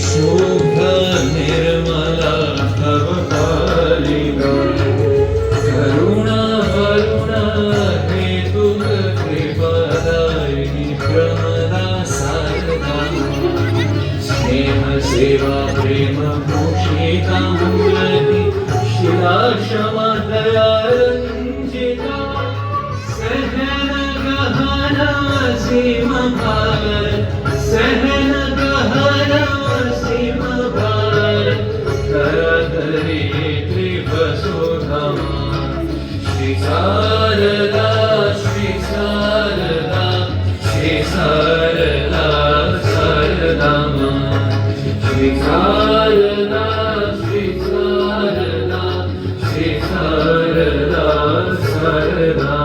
शुभ निर्मला तव पालिका करुणा वरुणा हेतु कृपादायिनी प्रमदा शारदा स्नेह सेवा प्रेम भूषिता मूलति शिला क्षमा दया रंजिता सहन गहना सीम भार सहन गहना सीम भार करधरी त्रिवसुधामा श्री शारदा श्री शारदा श्री शारदा शारदा श्री शारदा श्री शारदा श्री शारदा शारदा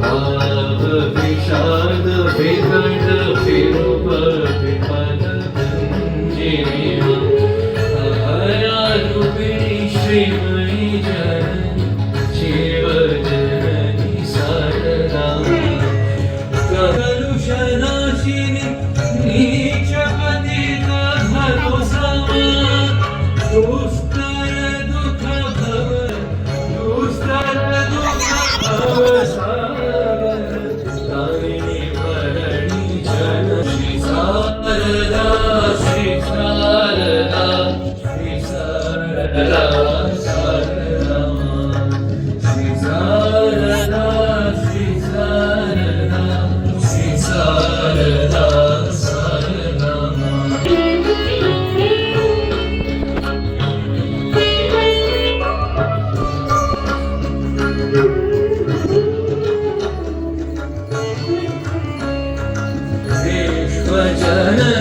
भाव विषाद विकट विरूप विपद भंजिमा हरा रूपिणी श्रीमयी जननी जीव जननी शारदा कलुषनाशिनी नीच पतित भरोसमा दुस्तर दुख भव दुस्तर दुख भव जननी